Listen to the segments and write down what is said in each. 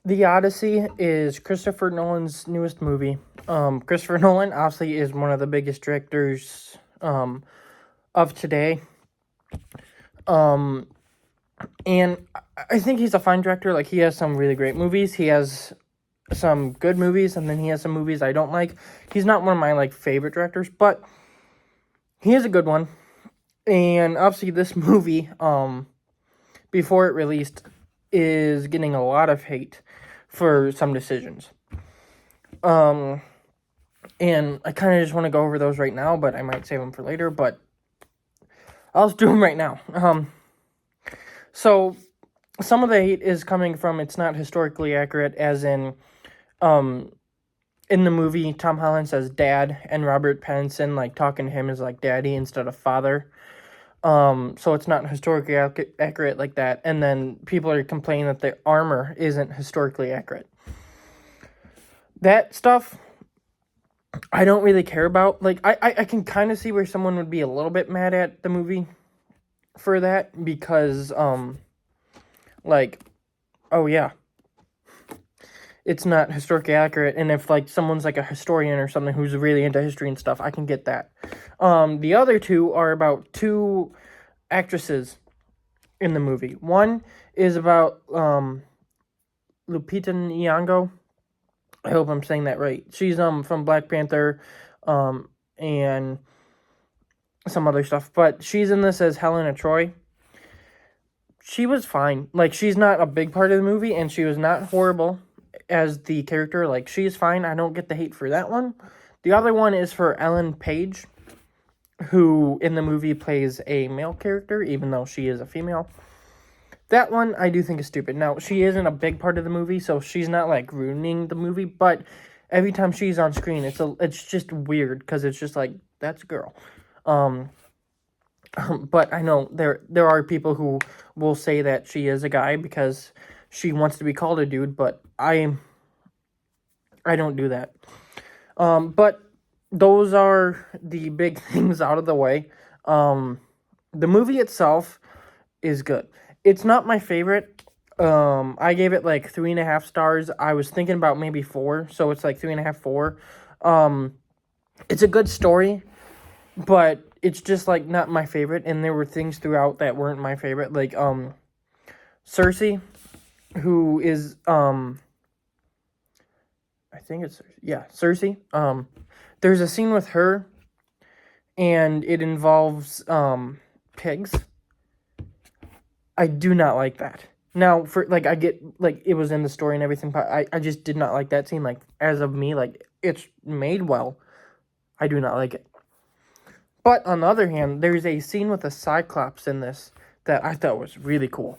The Odyssey is Christopher Nolan's newest movie. Christopher Nolan obviously is one of the biggest directors of today. Um, and I think he's a fine director. Like, he has some really great movies. He has some good movies, and then he has some movies I don't like. He's not one of my like favorite directors, but he is a good one. And obviously, this movie, before it released, is getting a lot of hate for some decisions. Um, and I kind of just want to go over those right now, but I might save them for later. But I'll just do them right now. So some of the hate is coming from it's not historically accurate, as in the movie, Tom Holland says dad, and Robert Pattinson, like, talking to him is like daddy instead of father. So it's not historically accurate like that. And then people are complaining that the armor isn't historically accurate. That stuff, I don't really care about. Like, I can kind of see where someone would be a little bit mad at the movie for that, because, like, oh yeah, it's not historically accurate. And if, like, someone's like a historian or something who's really into history and stuff, I can get that. The other two are about two actresses in the movie. One is about Lupita Nyong'o. I hope I'm saying that right. She's from Black Panther, and some other stuff, but she's in this as Helena Troy. She was fine. Like, she's not a big part of the movie, and she was not horrible as the character. Like, she's fine. I don't get the hate for that one. The other one is for Ellen Page, who in the movie plays a male character, even though she is a female. That one I do think is stupid. Now, she isn't a big part of the movie, so she's not like ruining the movie, but every time she's on screen, it's just weird, because it's just like, that's a girl. But I know there are people who will say that she is a guy because she wants to be called a dude, but I don't do that. But those are the big things out of the way. The movie itself is good. It's not my favorite. I gave it like 3.5 stars. I was thinking about maybe 4, so it's like 3.5, 4. It's a good story, but it's just like not my favorite. And there were things throughout that weren't my favorite, like Cersei, who is I think it's Cersei. There's a scene with her, and it involves pigs. I do not like that. Now, for like, I get like it was in the story and everything, but I just did not like that scene. Like, as of me, like, it's made well. I do not like it. But on the other hand, there's a scene with a Cyclops in this that I thought was really cool.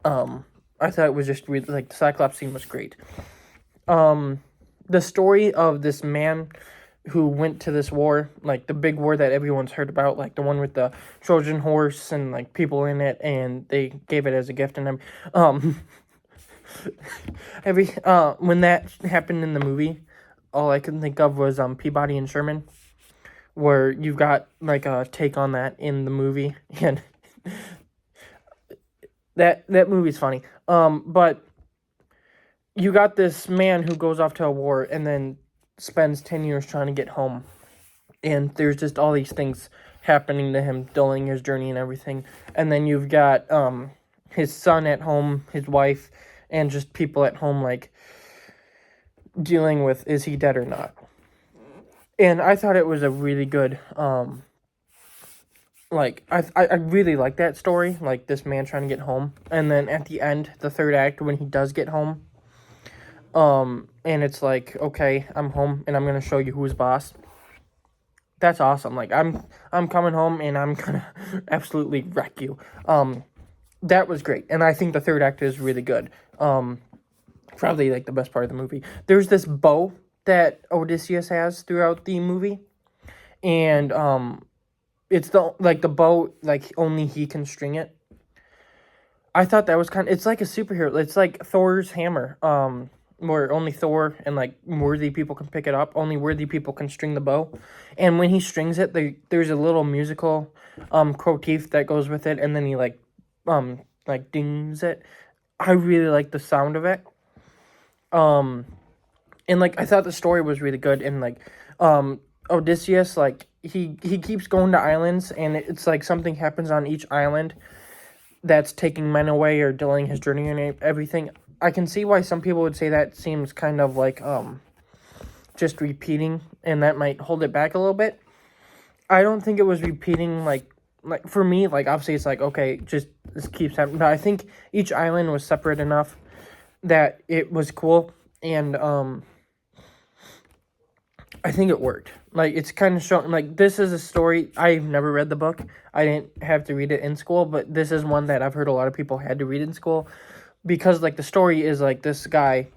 I thought it was just really, like, the Cyclops scene was great. The story of this man who went to this war, like the big war that everyone's heard about, like the one with the Trojan horse and like people in it, and they gave it as a gift, and when that happened in the movie, all I could think of was Peabody and Sherman, where you've got like a take on that in the movie, and that movie's funny. But you got this man who goes off to a war and then spends 10 years trying to get home. And there's just all these things happening to him during his journey and everything. And then you've got his son at home, his wife, and just people at home, like, dealing with, is he dead or not? And I thought it was a really good, like, I really like that story, like, this man trying to get home. And then at the end, the third act, when he does get home, and it's like, okay, I'm home, and I'm gonna show you who's boss. That's awesome. Like, I'm coming home, and I'm gonna absolutely wreck you. That was great, and I think the third act is really good. Probably, like, the best part of the movie. There's this bow that Odysseus has throughout the movie, and, it's the bow, like, only he can string it. I thought that was it's like a superhero. It's like Thor's hammer, where only Thor and, like, worthy people can pick it up. Only worthy people can string the bow. And when he strings it, there's a little musical motif that goes with it, and then he, like, dings it. I really like the sound of it. Um, and like I thought the story was really good, and like Odysseus, like he keeps going to islands, and it's like something happens on each island that's taking men away or delaying his journey and everything. I can see why some people would say that seems kind of like just repeating, and that might hold it back a little bit. I don't think it was repeating, like for me, like obviously it's like, okay, just this keeps happening. But I think each island was separate enough that it was cool, and I think it worked. Like, it's kind of showing, like, this is a story. I've never read the book. I didn't have to read it in school, but this is one that I've heard a lot of people had to read in school, because, like, the story is, like, this guy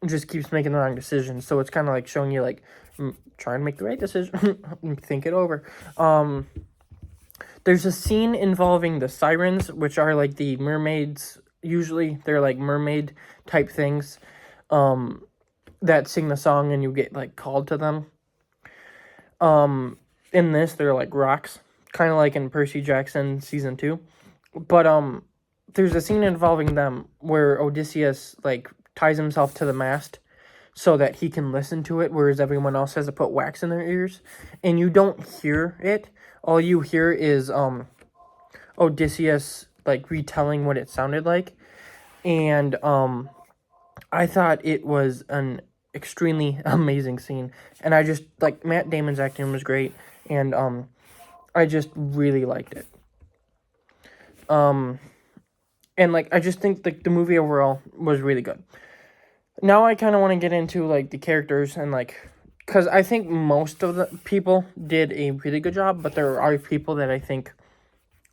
just keeps making the wrong decisions, so it's kind of, like, showing you, like, try and make the right decision, think it over. There's a scene involving the sirens, which are, like, the mermaids. Usually, they're, like, mermaid-type things, that sing the song, and you get, like, called to them. In this, they're like rocks, kind of like in Percy Jackson season 2. But there's a scene involving them where Odysseus like ties himself to the mast so that he can listen to it, whereas everyone else has to put wax in their ears, and you don't hear it. All you hear is Odysseus like retelling what it sounded like, and I thought it was an extremely amazing scene, and I just like Matt Damon's acting was great, and I just really liked it. And like I just think the movie overall was really good. Now I kind of want to get into like the characters, and like because I think most of the people did a really good job, but there are people that I think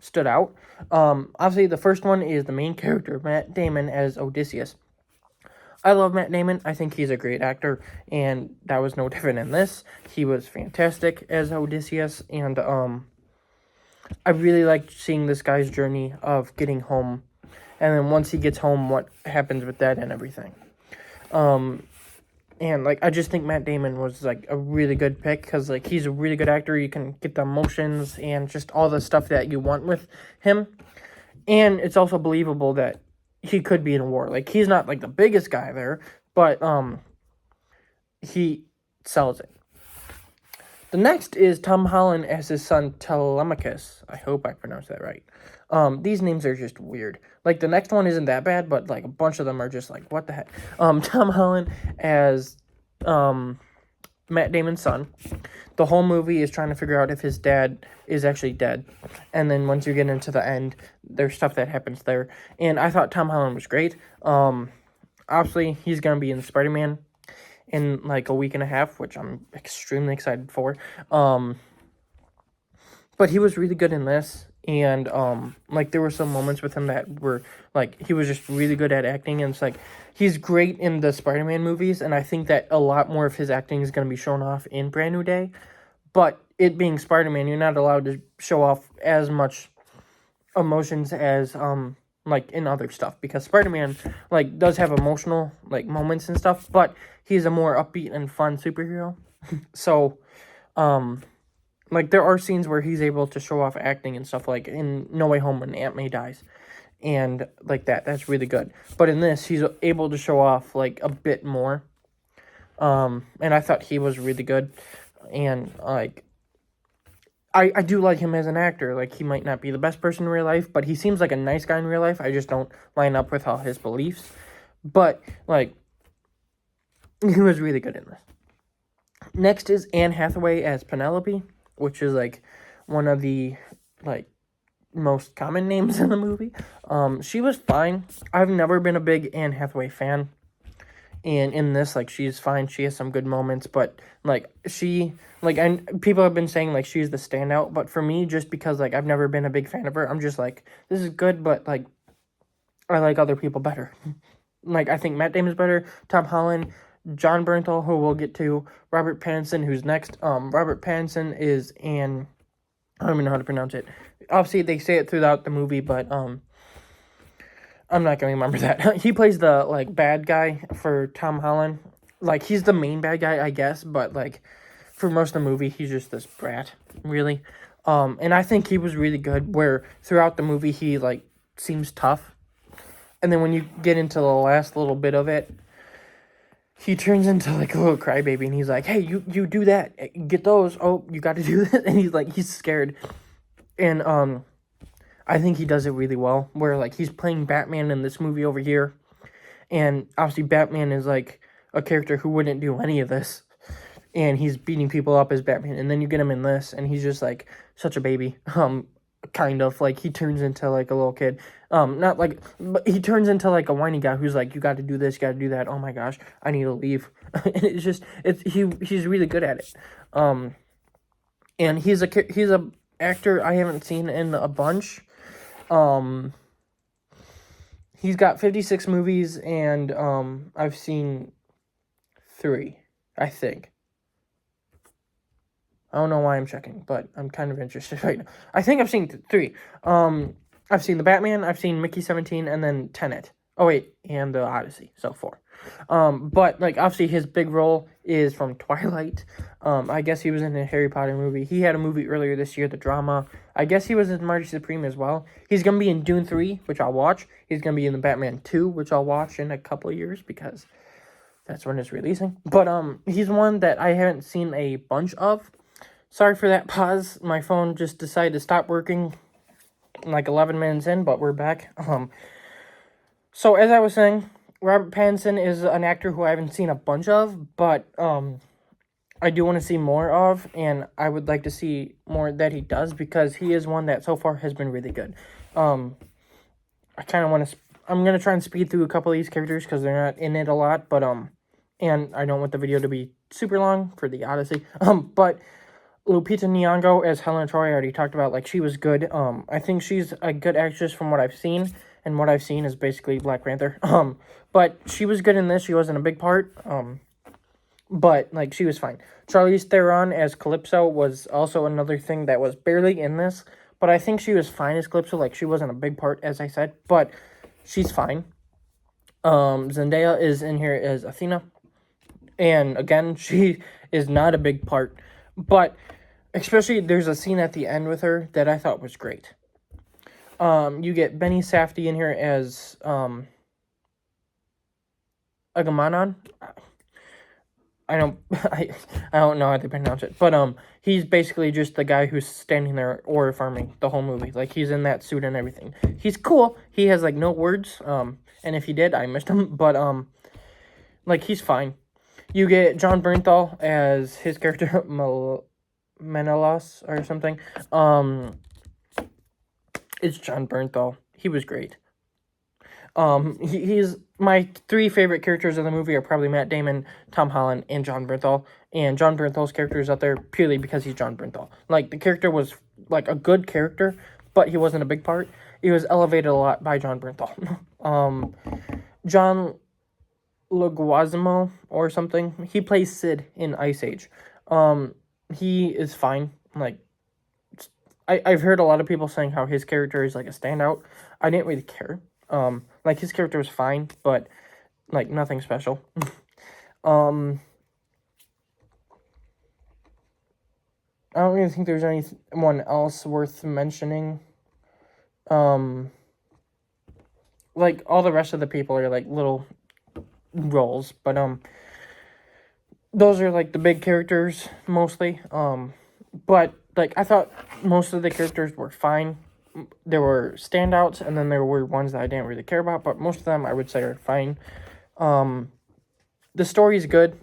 stood out. Obviously the first one is the main character, Matt Damon as Odysseus. I love Matt Damon. I think he's a great actor, and that was no different in this. He was fantastic as Odysseus, and I really liked seeing this guy's journey of getting home, and then once he gets home, what happens with that and everything. And like I just think Matt Damon was like a really good pick, because like he's a really good actor. You can get the emotions and just all the stuff that you want with him, and it's also believable that he could be in a war. Like, he's not, like, the biggest guy there, but, he sells it. The next is Tom Holland as his son Telemachus. I hope I pronounced that right. These names are just weird. Like, the next one isn't that bad, but, like, a bunch of them are just like, what the heck? Tom Holland as, Matt Damon's son. The whole movie is trying to figure out if his dad is actually dead. And then once you get into the end, there's stuff that happens there. And I thought Tom Holland was great. Obviously, he's going to be in Spider-Man in like a week and a half, which I'm extremely excited for. But he was really good in this. And like there were some moments with him that were like he was just really good at acting, and it's like he's great in the Spider-Man movies, and I think that a lot more of his acting is going to be shown off in Brand New Day. But it being Spider-Man, you're not allowed to show off as much emotions as like in other stuff, because Spider-Man like does have emotional like moments and stuff, but he's a more upbeat and fun superhero. So like, there are scenes where he's able to show off acting and stuff, like in No Way Home when Aunt May dies. And, like, that's really good. But in this, he's able to show off, like, a bit more. And I thought he was really good. And, like, I do like him as an actor. Like, he might not be the best person in real life, but he seems like a nice guy in real life. I just don't line up with all his beliefs. But, like, he was really good in this. Next is Anne Hathaway as Penelope, which is, like, one of the, like, most common names in the movie. She was fine. I've never been a big Anne Hathaway fan. And in this, like, she's fine. She has some good moments. But, like, and people have been saying, like, she's the standout. But for me, just because, like, I've never been a big fan of her, I'm just like, this is good, but, like, I like other people better. Like, I think Matt Damon's better. Tom Holland, John Bernthal, who we'll get to, Robert Pattinson, who's next. Robert Pattinson is I don't even know how to pronounce it. Obviously, they say it throughout the movie, but I'm not going to remember that. He plays the, like, bad guy for Tom Holland. Like, he's the main bad guy, I guess, but, like, for most of the movie, he's just this brat, really. And I think he was really good, where throughout the movie, he, like, seems tough. And then when you get into the last little bit of it, he turns into like a little crybaby, and he's like, "Hey, you do that, get those. Oh, you got to do this," and he's scared, and I think he does it really well. Where like he's playing Batman in this movie over here, and obviously Batman is like a character who wouldn't do any of this, and he's beating people up as Batman, and then you get him in this, and he's just like such a baby. Kind of like he turns into like a little kid. Not like, but he turns into like a whiny guy who's like, you got to do this, you got to do that. Oh my gosh, I need to leave. And he's really good at it. And he's a actor I haven't seen in a bunch. He's got 56 movies, and I've seen 3, I think. I don't know why I'm checking, but I'm kind of interested right now. I think I've seen 3. I've seen The Batman, I've seen Mickey 17, and then Tenet. Oh, wait, and the Odyssey, so 4. But, like, obviously his big role is from Twilight. I guess he was in a Harry Potter movie. He had a movie earlier this year, The Drama. I guess he was in Marty Supreme as well. He's going to be in Dune 3, which I'll watch. He's going to be in The Batman 2, which I'll watch in a couple of years, because that's when it's releasing. But, he's one that I haven't seen a bunch of. Sorry for that pause. My phone just decided to stop working like 11 minutes in, but we're back. So as I was saying, Robert Pattinson is an actor who I haven't seen a bunch of, but I do want to see more of, and I would like to see more that he does, because he is one that so far has been really good. I kind of want to... I'm going to try and speed through a couple of these characters because they're not in it a lot, but and I don't want the video to be super long for the Odyssey. But Lupita Nyong'o as Helen Troy, I already talked about. Like, she was good. I think she's a good actress from what I've seen, and what I've seen is basically Black Panther. But she was good in this. She wasn't a big part. But, like, she was fine. Charlize Theron as Calypso was also another thing that was barely in this, but I think she was fine as Calypso. Like, she wasn't a big part, as I said, but she's fine. Zendaya is in here as Athena, and again, she is not a big part, but especially there's a scene at the end with her that I thought was great. You get Benny Safdie in here as Agamemnon. I don't know how to pronounce it, but he's basically just the guy who's standing there order farming the whole movie. Like, he's in that suit and everything. He's cool. He has like no words. And if he did, I missed him. But like, he's fine. You get John Bernthal as his character Menelaus or something. It's John Bernthal. He was great. He's my 3 favorite characters of the movie are probably Matt Damon, Tom Holland, and John Bernthal. And John Bernthal's character is up there purely because he's John Bernthal. Like, the character was like a good character, but he wasn't a big part. He was elevated a lot by John Bernthal. John Leguizamo or something. He plays Sid in Ice Age. He is fine. Like, I've heard a lot of people saying how his character is like a standout. I didn't really care. Like, his character was fine, but like nothing special. I don't really think there's anyone else worth mentioning. Like, all the rest of the people are like little roles, but those are like the big characters mostly. But like, I thought most of the characters were fine. There were standouts, and then there were ones that I didn't really care about, but most of them I would say are fine. The story's good,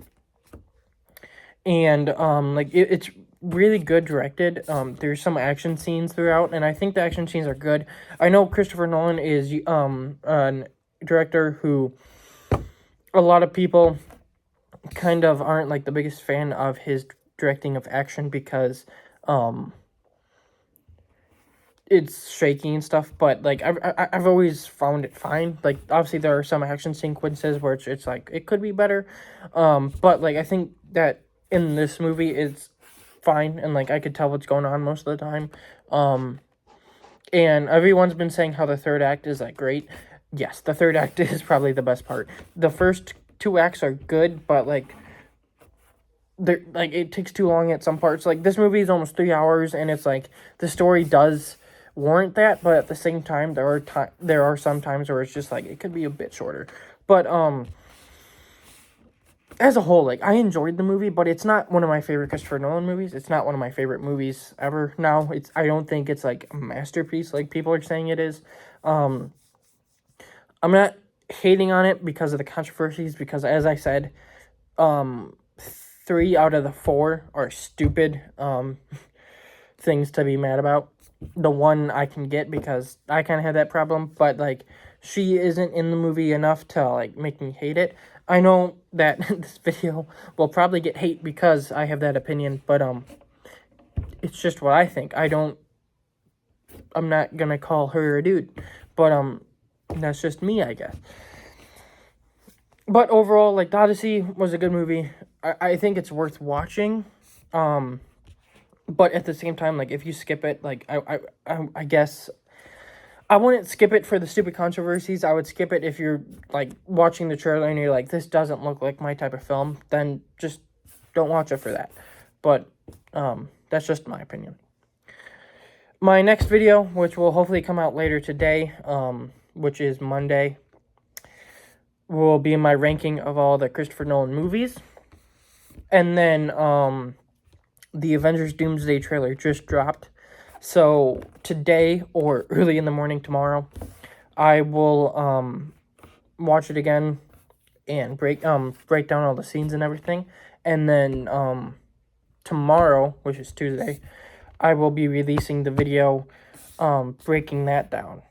and like, it's really good directed. There's some action scenes throughout, and I think the action scenes are good. I know Christopher Nolan is a director who a lot of people kind of aren't like the biggest fan of his directing of action, because it's shaky and stuff, but like I've always found it fine. Like, obviously there are some action sequences where it's like it could be better, but like I think that in this movie it's fine, and like I could tell what's going on most of the time. And everyone's been saying how the third act is like great. Yes, the third act is probably the best part. The first 2 acts are good, but like they're like, it takes too long at some parts. Like, this movie is almost 3 hours, and it's like the story does warrant that, but at the same time there are some times where it's just like it could be a bit shorter. But as a whole, like, I enjoyed the movie, but it's not one of my favorite Christopher Nolan movies. It's not one of my favorite movies ever now. I don't think it's, like, a masterpiece like people are saying it is. I'm not hating on it because of the controversies, because, as I said, 3 out of the 4 are stupid things to be mad about. The one I can get because I kind of had that problem, but, like, she isn't in the movie enough to, like, make me hate it. I know that this video will probably get hate because I have that opinion, but, it's just what I think. I'm not gonna call her a dude, but, that's just me, I guess. But overall, like, the Odyssey was a good movie. I think it's worth watching, but at the same time, like, if you skip it, like, I guess I wouldn't skip it for the stupid controversies. I would skip it if you're, like, watching the trailer and you're like, this doesn't look like my type of film. Then just don't watch it for that. But that's just my opinion. My next video, which will hopefully come out later today, which is Monday, will be my ranking of all the Christopher Nolan movies. And then the Avengers Doomsday trailer just dropped. So today or early in the morning tomorrow, I will watch it again and break down all the scenes and everything. And then tomorrow, which is Tuesday, I will be releasing the video breaking that down,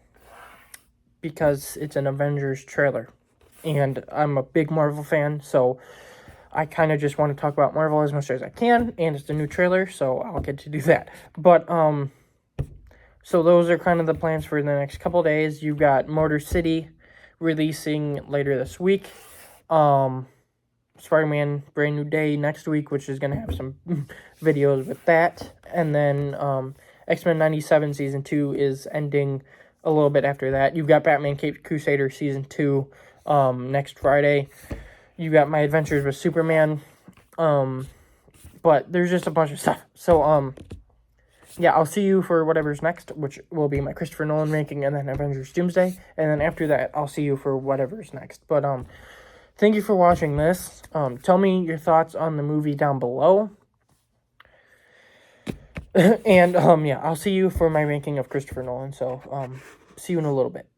because it's an Avengers trailer. And I'm a big Marvel fan, so I kind of just want to talk about Marvel as much as I can, and it's a new trailer, so I'll get to do that. But, so those are kind of the plans for the next couple days. You've got Motor City releasing later this week. Spider-Man Brand New Day next week, which is going to have some videos with that. And then X-Men 97 Season 2 is ending a little bit after that. You've got Batman Caped Crusader Season 2 next Friday. You got My Adventures with Superman. But there's just a bunch of stuff. So, yeah, I'll see you for whatever's next, which will be my Christopher Nolan ranking and then Avengers Doomsday. And then after that, I'll see you for whatever's next. But, thank you for watching this. Tell me your thoughts on the movie down below. And, yeah, I'll see you for my ranking of Christopher Nolan. So, see you in a little bit.